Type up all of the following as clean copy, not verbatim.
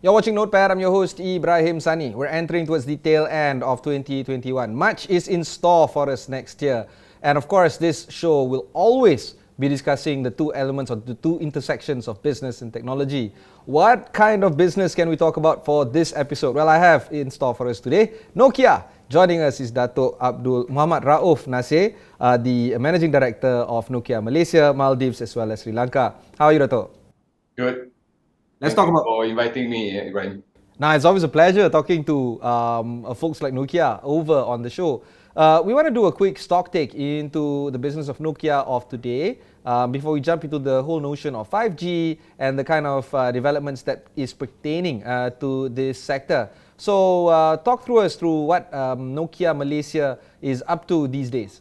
You're watching Notepad. I'm your host, Ibrahim Sani. We're entering towards the tail end of 2021. Much is in store for us next year. And of course, this show will always be discussing the two elements or the two intersections of business and technology. What kind of business can we talk about for this episode? Well, I have in store for us today, Nokia. Joining us is Datuk Mohd Rauf Nasir, the Managing Director of Nokia Malaysia, Maldives as well as Sri Lanka. How are you, Datuk? Good. Let's Thank talk you about. for inviting me, Ibrahim. Now, it's always a pleasure talking to folks like Nokia over on the show. We want to do a quick stock take into the business of Nokia of today before we jump into the whole notion of 5G and the kind of developments that is pertaining to this sector. So, talk us through what Nokia Malaysia is up to these days.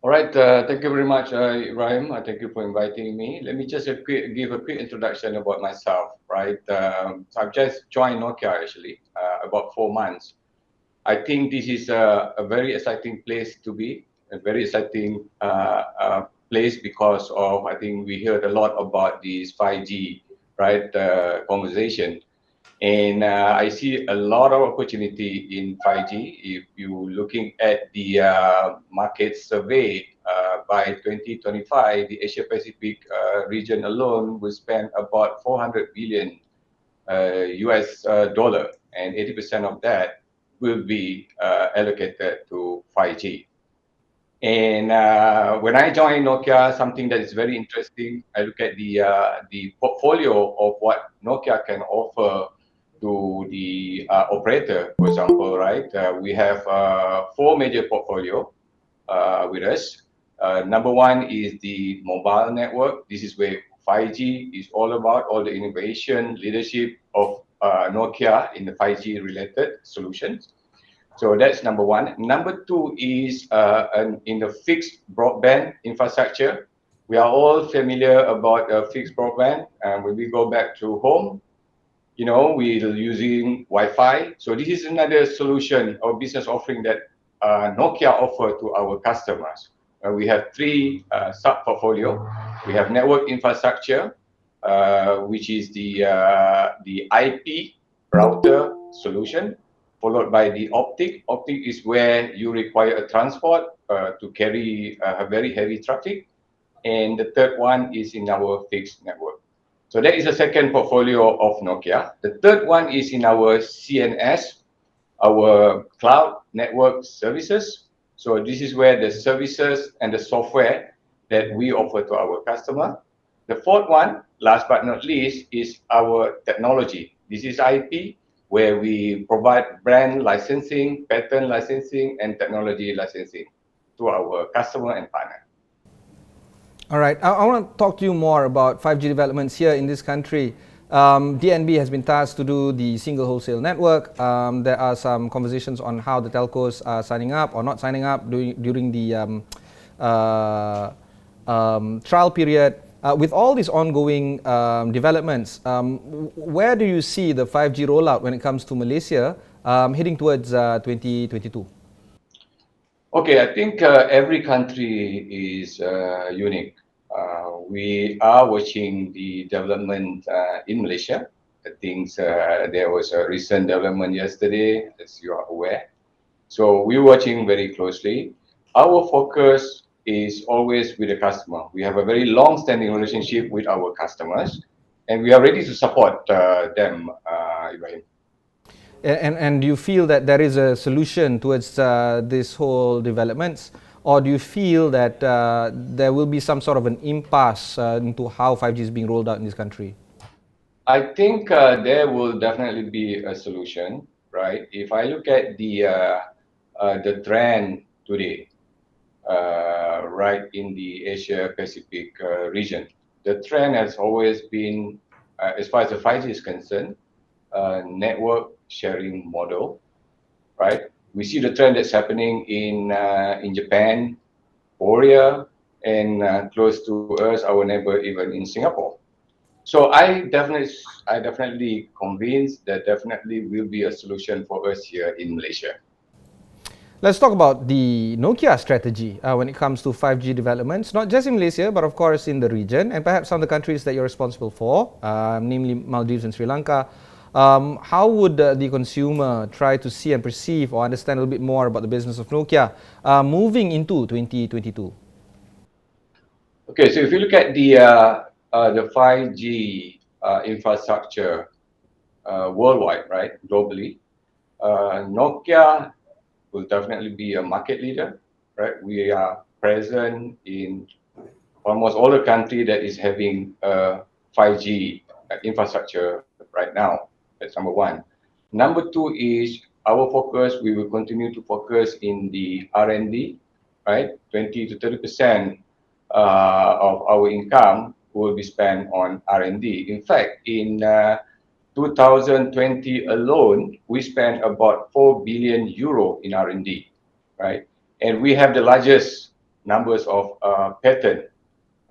All right, thank you very much, Ibrahim. Thank you for inviting me. Let me just give a quick introduction about myself, right? So I've just joined Nokia actually about 4 months. I think this is a very exciting place to be, a very exciting place because of, I think we heard a lot about this 5G, right, conversation. And I see a lot of opportunity in 5G. If you're looking at the market survey, by 2025, the Asia Pacific region alone will spend about 400 billion US dollar, and 80% of that will be allocated to 5G. And when I joined Nokia, something that is very interesting, I look at the portfolio of what Nokia can offer to the operator, for example, right? We have 4 major portfolio with us. Number one is the mobile network. This is where 5G is all about, all the innovation, leadership of Nokia in the 5G related solutions. So that's number one. Number two is in the fixed broadband infrastructure. We are all familiar about fixed broadband. When we go back to home, you know, we're using Wi-Fi. So this is another solution or business offering that Nokia offer to our customers. We have 3 sub-portfolio. We have network infrastructure, which is the IP router solution, followed by the optic. Optic is where you require a transport to carry a very heavy traffic. And the third one is in our fixed network. So that is the second portfolio of Nokia. The third one is in our CNS, our cloud network services. So this is where the services and the software that we offer to our customer. The fourth one, last but not least, is our technology. This is IP, where we provide brand licensing, patent licensing, and technology licensing to our customer and partner. All right, I want to talk to you more about 5G developments here in this country. DNB has been tasked to do the single wholesale network. There are some conversations on how the telcos are signing up or not signing up during the trial period. With all these ongoing developments, where do you see the 5G rollout when it comes to Malaysia heading towards 2022? Okay, I think every country is unique. We are watching the development in Malaysia. I think there was a recent development yesterday, as you are aware. So we're watching very closely. Our focus is always with the customer. We have a very long-standing relationship with our customers, and we are ready to support them, Ibrahim. And do you feel that there is a solution towards this whole developments, or do you feel that there will be some sort of an impasse into how 5G is being rolled out in this country? I think there will definitely be a solution, right? If I look at the trend today, right in the Asia Pacific region, the trend has always been, as far as the 5G is concerned, network sharing model, right? We see the trend that's happening in Japan, Korea, and close to us, our neighbor, even in Singapore. So I definitely convinced that definitely will be a solution for us here in Malaysia. Let's talk about the Nokia strategy when it comes to 5G developments, not just in Malaysia, but of course in the region and perhaps some of the countries that you're responsible for, namely Maldives and Sri Lanka. How would the consumer try to see and perceive or understand a little bit more about the business of Nokia moving into 2022? Okay, so if you look at the 5G infrastructure worldwide, right, globally, Nokia will definitely be a market leader, right? We are present in almost all the country that is having 5G infrastructure right now. That's number one. Number two is our focus. We will continue to focus in the R&D, right? 20 to 30% of our income will be spent on R&D. In fact, in 2020 alone, we spent about 4 billion euro in R&D, right? And we have the largest numbers of patent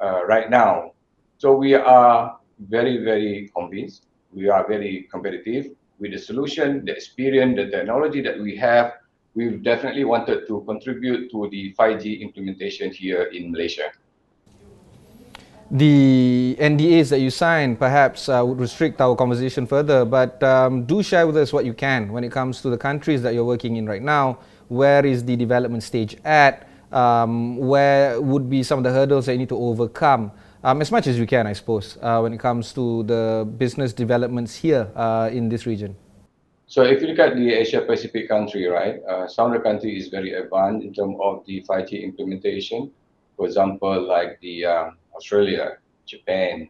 right now. So we are very, very convinced. We are very competitive with the solution, the experience, the technology that we have. We've definitely wanted to contribute to the 5G implementation here in Malaysia. The NDAs that you signed perhaps would restrict our conversation further, but do share with us what you can when it comes to the countries that you're working in right now. Where is the development stage at? Where would be some of the hurdles that you need to overcome? As much as you can, I suppose, when it comes to the business developments here in this region. So if you look at the Asia Pacific country, right, some of the country is very advanced in terms of the 5G implementation. For example, like the Australia, Japan,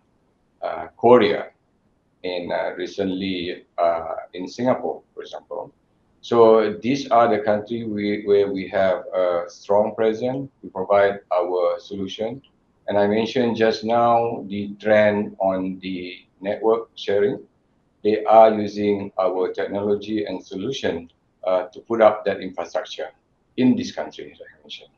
Korea, and recently in Singapore, for example. So these are the countries where we have a strong presence. We provide our solution. And I mentioned just now the trend on the network sharing. They are using our technology and solution to put up that infrastructure in this country, as I mentioned.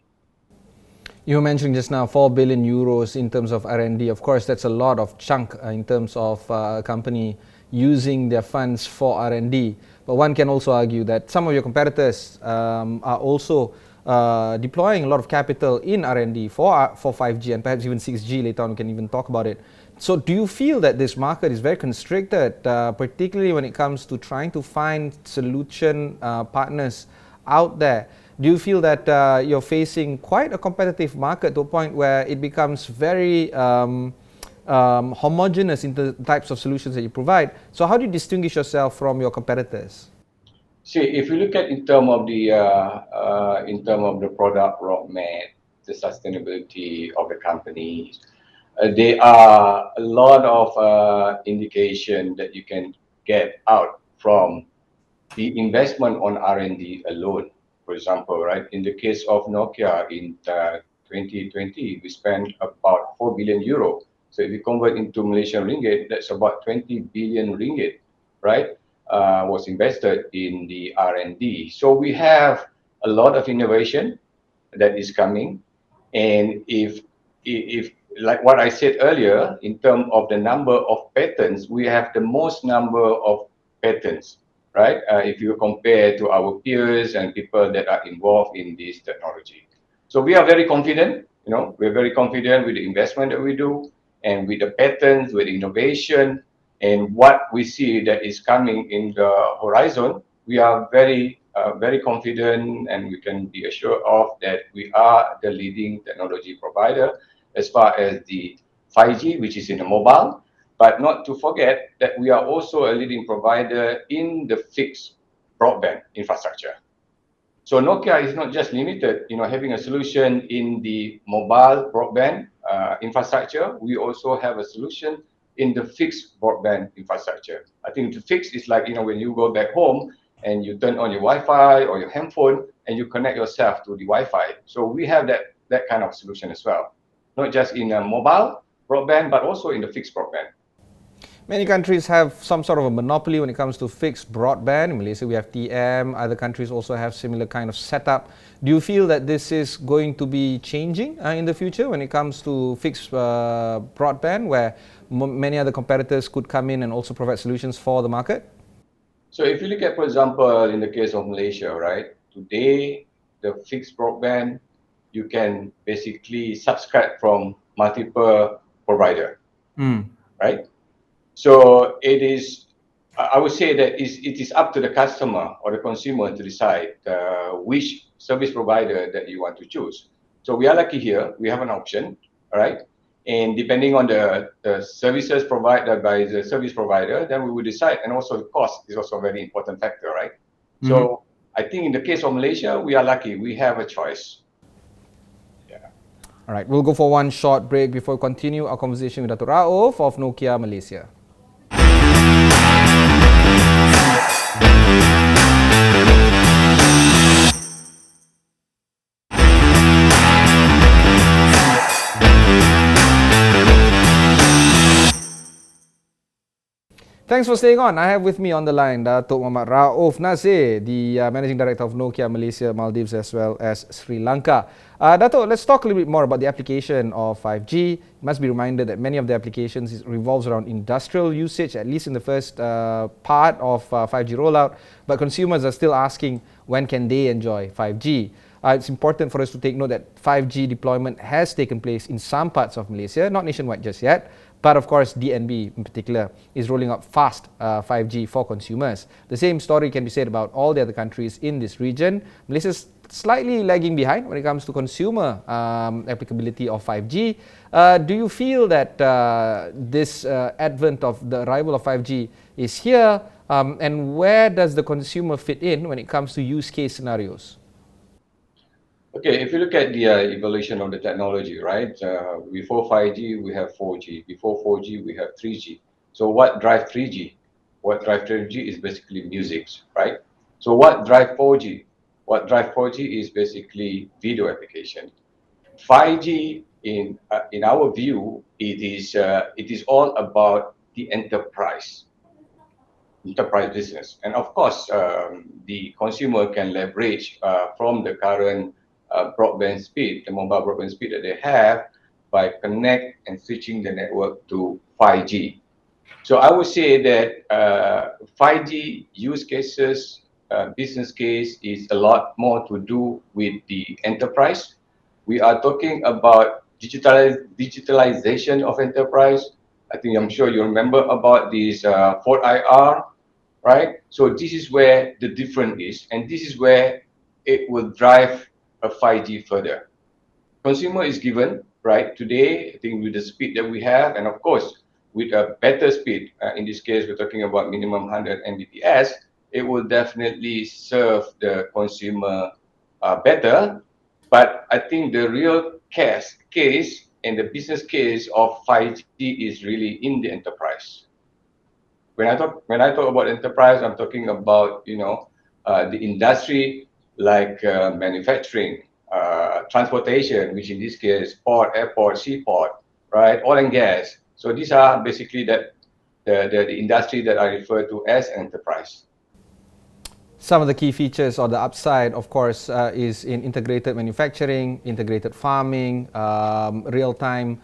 You were mentioning just now 4 billion euros in terms of R&D. Of course, that's a lot of chunk in terms of a company using their funds for R&D. But one can also argue that some of your competitors are also deploying a lot of capital in R&D for 5G and perhaps even 6G. Later on, we can even talk about it. So do you feel that this market is very constricted, particularly when it comes to trying to find solution partners out there? Do you feel that you're facing quite a competitive market to a point where it becomes very homogeneous in the types of solutions that you provide? So how do you distinguish yourself from your competitors? See, if you look at in terms of the product roadmap, the sustainability of the company, there are a lot of indication that you can get out from the investment on R&D alone. For example, right, in the case of Nokia in 2020, we spent about 4 billion euro. So if you convert into Malaysian ringgit, that's about 20 billion ringgit, right, was invested in the R&D. So we have a lot of innovation that is coming. And if like what I said earlier, in terms of the number of patents, we have the most number of patents, right? If you compare to our peers and people that are involved in this technology. So we are very confident, we're very confident with the investment that we do and with the patents, with innovation and what we see that is coming in the horizon. We are very confident and we can be assured of that we are the leading technology provider as far as the 5G, which is in the mobile, but not to forget that we are also a leading provider in the fixed broadband infrastructure. So Nokia is not just limited, having a solution in the mobile broadband infrastructure. We also have a solution in the fixed broadband infrastructure. I think the fixed is like, when you go back home and you turn on your Wi-Fi or your handphone and you connect yourself to the Wi-Fi. So we have that kind of solution as well, not just in a mobile broadband, but also in the fixed broadband. Many countries have some sort of a monopoly when it comes to fixed broadband. In Malaysia, we have TM. Other countries also have similar kind of setup. Do you feel that this is going to be changing in the future when it comes to fixed broadband, where many other competitors could come in and also provide solutions for the market? So if you look at, for example, in the case of Malaysia, right, today, the fixed broadband, you can basically subscribe from multiple provider, right? So it is I would say that it is up to the customer or the consumer to decide which service provider that you want to choose. So we are lucky here. We have an option, all right? And depending on the services provided by the service provider, then we will decide. And also the cost is also a very important factor, right? So I think in the case of Malaysia, we are lucky. We have a choice. Yeah. All right, we'll go for one short break before we continue our conversation with Datuk Rauf of Nokia Malaysia. Thanks for staying on. I have with me on the line Datuk Mohd Rauf Nasir, the Managing Director of Nokia Malaysia, Maldives as well as Sri Lanka. Datuk, let's talk a little bit more about the application of 5G. You must be reminded that many of the applications revolves around industrial usage, at least in the first part of 5G rollout, but consumers are still asking when can they enjoy 5G. It's important for us to take note that 5G deployment has taken place in some parts of Malaysia, not nationwide just yet. But of course, DNB in particular is rolling out fast 5G for consumers. The same story can be said about all the other countries in this region. Malaysia is slightly lagging behind when it comes to consumer applicability of 5G. Do you feel that this advent of the arrival of 5G is here? And where does the consumer fit in when it comes to use case scenarios? Okay, if you look at the evolution of the technology, right? Before 5G, we have 4G. Before 4G, we have 3G. So what drives 3G? What drives 3G is basically music, right? So what drives 4G? What drives 4G is basically video application. 5G, in our view, it is all about the enterprise business, and of course, the consumer can leverage from the current broadband speed, the mobile broadband speed that they have, by connect and switching the network to 5G. So I would say that 5G use cases, business case is a lot more to do with the enterprise. We are talking about digitalization of enterprise. I'm sure you remember about this 4IR, right? So this is where the difference is, and this is where it will drive a 5G further. Consumer is given, right? Today, I think with the speed that we have, and of course, with a better speed, in this case, we're talking about minimum 100 Mbps, it will definitely serve the consumer better. But I think the real case and the business case of 5G is really in the enterprise. When I talk about enterprise, I'm talking about the industry like manufacturing, transportation, which in this case port, airport, seaport, right, oil and gas. So these are basically the industry that I refer to as enterprise. Some of the key features or the upside, of course, is in integrated manufacturing, integrated farming, real-time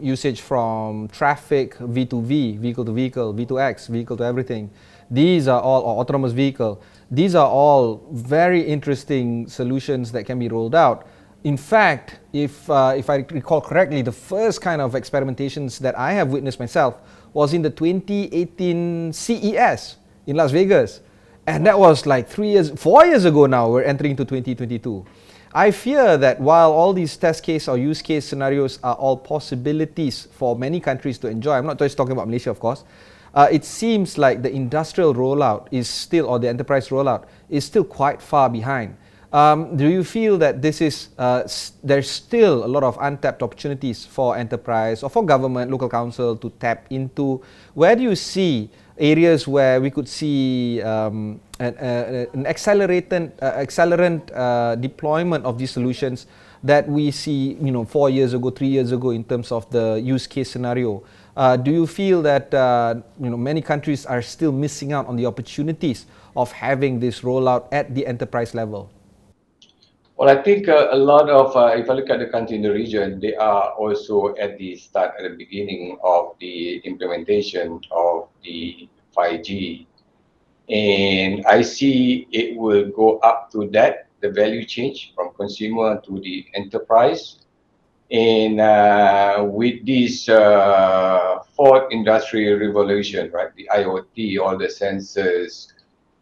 usage from traffic, V2V, vehicle to vehicle, V2X, vehicle to everything. These are all, or autonomous vehicle, these are all very interesting solutions that can be rolled out. In fact, if I recall correctly, the first kind of experimentations that I have witnessed myself was in the 2018 CES in Las Vegas. And that was like 4 years ago now. We're entering into 2022. I fear that while all these test case or use case scenarios are all possibilities for many countries to enjoy, I'm not just talking about Malaysia, of course, it seems like the industrial rollout is still, or the enterprise rollout is still quite far behind. Do you feel that this is there's still a lot of untapped opportunities for enterprise or for government, local council to tap into? Where do you see areas where we could see an accelerant deployment of these solutions that we see 4 years ago, 3 years ago in terms of the use case scenario? Do you feel that many countries are still missing out on the opportunities of having this rollout at the enterprise level? Well, I think a lot of, if I look at the country in the region, they are also at the start, at the beginning of the implementation of the 5G. And I see it will go up to that, the value change from consumer to the enterprise. And with this fourth industrial revolution, right, the IoT, all the sensors,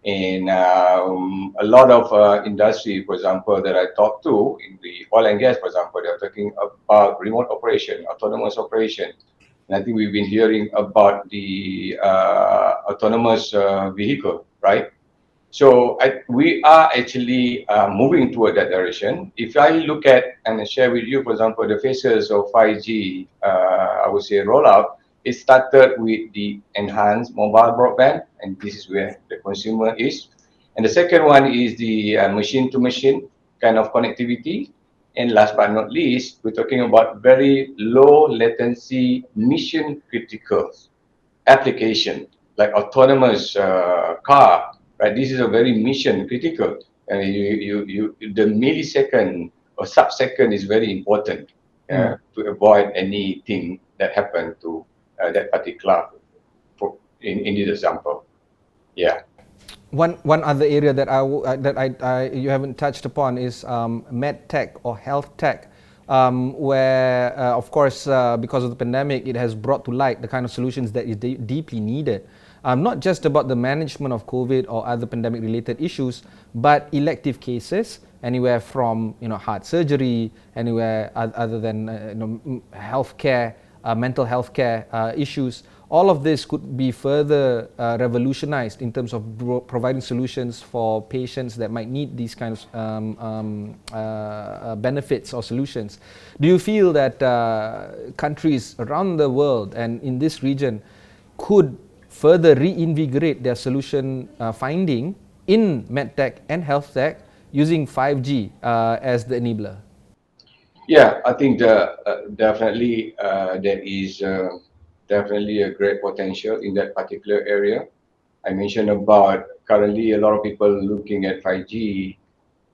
and a lot of industry, for example, that I talked to in the oil and gas, for example, they're talking about remote operation, autonomous operation. And I think we've been hearing about the autonomous vehicle, right? So we are actually moving toward that direction. If I look at and share with you, for example, the phases of 5G, I would say rollout, it started with the enhanced mobile broadband, and this is where the consumer is. And the second one is the machine-to-machine kind of connectivity. And last but not least, we're talking about very low latency mission critical application like autonomous car, right? This is a very mission critical, and the millisecond or sub-second is very important to avoid anything that happened to that particular in this example. Yeah. One other area that you haven't touched upon is Medtech or health tech, where of course because of the pandemic it has brought to light the kind of solutions that is deeply needed. Not just about the management of COVID or other pandemic related issues, but elective cases, anywhere from heart surgery, anywhere other than healthcare, mental health care issues. All of this could be further revolutionized in terms of providing solutions for patients that might need these kinds of benefits or solutions. Do you feel that countries around the world and in this region could further reinvigorate their solution finding in medtech and health tech using 5G as the enabler? Yeah, I think definitely there is definitely a great potential in that particular area. I mentioned about currently a lot of people looking at 5G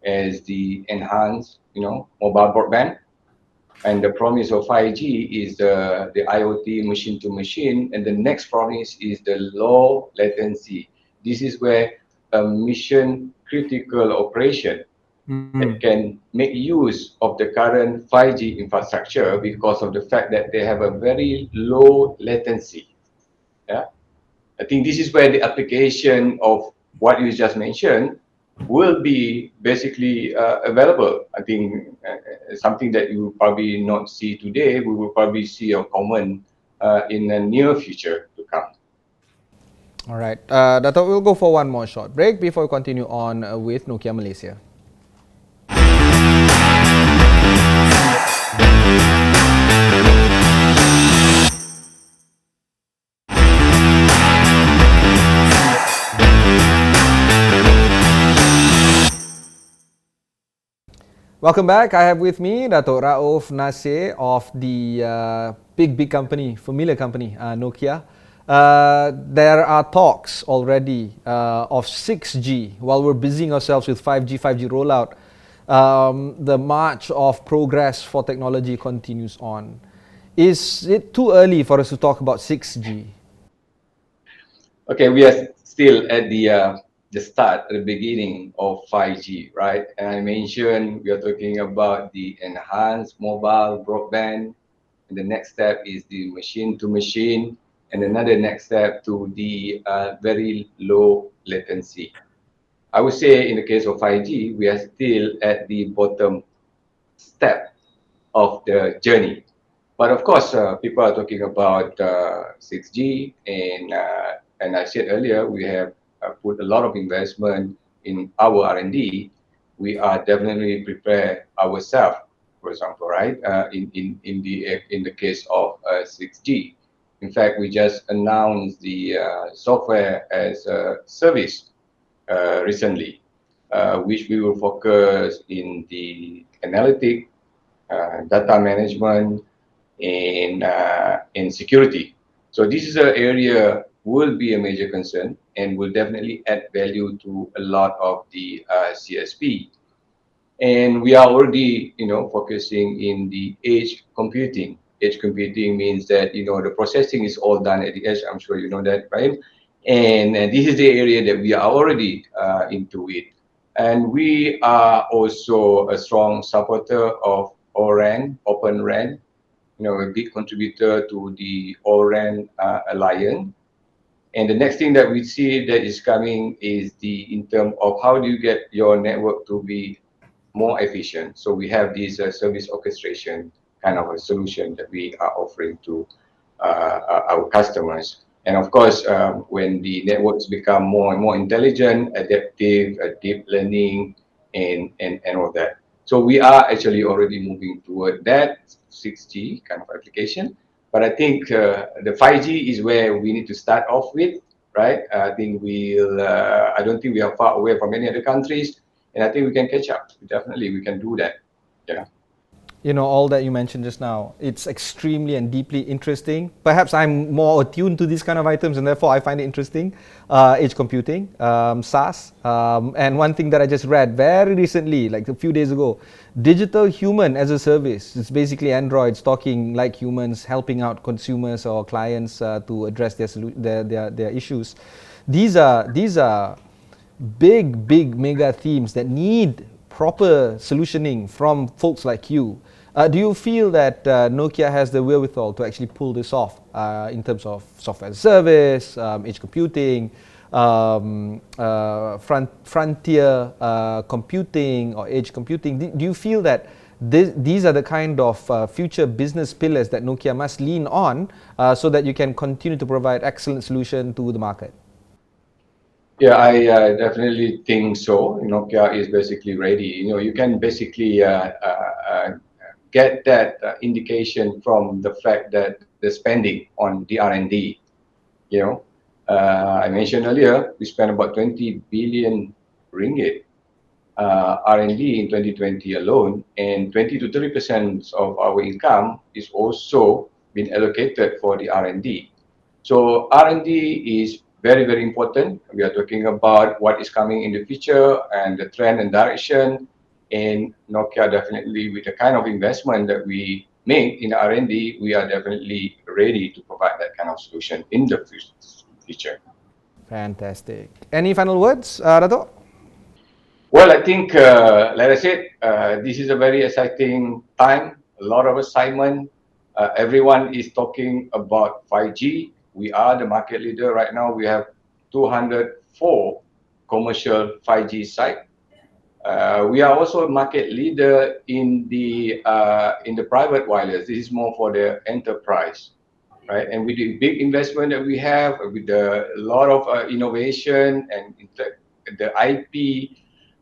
as the enhanced, mobile broadband. And the promise of 5G is the IoT machine to machine. And the next promise is the low latency. This is where a mission critical operation that can make use of the current 5G infrastructure because of the fact that they have a very low latency. Yeah, I think this is where the application of what you just mentioned will be basically available. I think something that you will probably not see today, we will probably see a common in the near future to come. All right, Dato', we'll go for one more short break before we continue on with Nokia Malaysia. Welcome back. I have with me Datuk Rauf Nasir of the big company, familiar company, Nokia. There are talks already of 6G while we're busying ourselves with 5G rollout. The march of progress for technology continues on. Is it too early for us to talk about 6G? Okay, we are still at the start, the beginning of 5G, right? And I mentioned we are talking about the enhanced mobile broadband, and the next step is the machine to machine, and another next step to the very low latency. I would say in the case of 5G, we are still at the bottom step of the journey. But of course, people are talking about 6G, and I said earlier, we have put a lot of investment in our R&D. We are definitely prepare ourselves, for example, right? In the case of 6G. In fact, we just announced the software as a service recently, which we will focus in the analytic, data management, and security. So this is an area will be a major concern and will definitely add value to a lot of the CSP. And we are already, focusing in the edge computing. Edge computing means that, the processing is all done at the edge. I'm sure you know that, right? And this is the area that we are already into it. And we are also a strong supporter of ORAN, Open Open RAN, a big contributor to the All-RAN Alliance. And the next thing that we see that is coming is in terms of how do you get your network to be more efficient. So we have this service orchestration kind of a solution that we are offering to our customers. And of course, when the networks become more and more intelligent, adaptive, deep learning, and all that. So we are actually already moving toward that 6G kind of application. But I think the 5G is where we need to start off with, right? I think I don't think we are far away from any other countries, and I think we can catch up. Definitely, we can do that. Yeah. All that you mentioned just now, it's extremely and deeply interesting. Perhaps I'm more attuned to these kind of items and therefore I find it interesting. Edge computing, SaaS, and one thing that I just read very recently, like a few days ago, digital human as a service. It's basically androids talking like humans, helping out consumers or clients to address their issues. These are big mega themes that need proper solutioning from folks like you. Do you feel that Nokia has the wherewithal to actually pull this off in terms of software as a service, edge computing, frontier computing or edge computing? Do you feel that these are the kind of future business pillars that Nokia must lean on so that you can continue to provide excellent solution to the market? Yeah, I definitely think so. Nokia is basically ready. You can basically get that indication from the fact that the spending on the R&D. I mentioned earlier, we spent about 20 billion ringgit R&D in 2020 alone, and 20 to 30% of our income is also been allocated for the R&D. So R&D is very important. We are talking about what is coming in the future and the trend and direction. And Nokia definitely, with the kind of investment that we make in R&D, we are definitely ready to provide that kind of solution in the future. Fantastic. Any final words, Datuk? Well, I think, like I said, this is a very exciting time. A lot of excitement. Everyone is talking about 5G. We are the market leader right now. We have 204 commercial 5G sites. We are also a market leader in the private wireless. This is more for the enterprise, right? And with the big investment that we have, with a lot of innovation and the IP,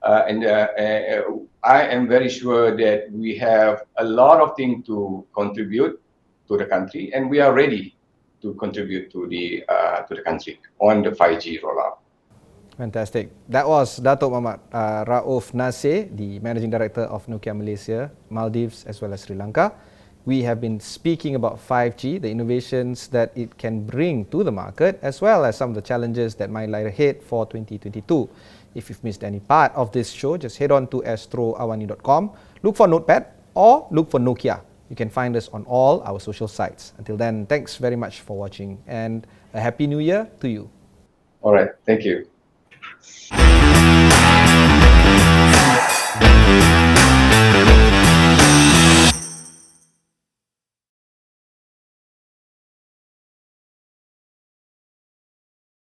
I am very sure that we have a lot of things to contribute to the country, and we are ready to contribute to the country on the 5G rollout. Fantastic. That was Datuk Mohd Rauf Nasir, the Managing Director of Nokia Malaysia, Maldives as well as Sri Lanka. We have been speaking about 5G, the innovations that it can bring to the market, as well as some of the challenges that might lie ahead for 2022. If you've missed any part of this show, just head on to astroawani.com, look for Notepad or look for Nokia. You can find us on all our social sites. Until then, thanks very much for watching and a Happy New Year to you. All right. Thank you.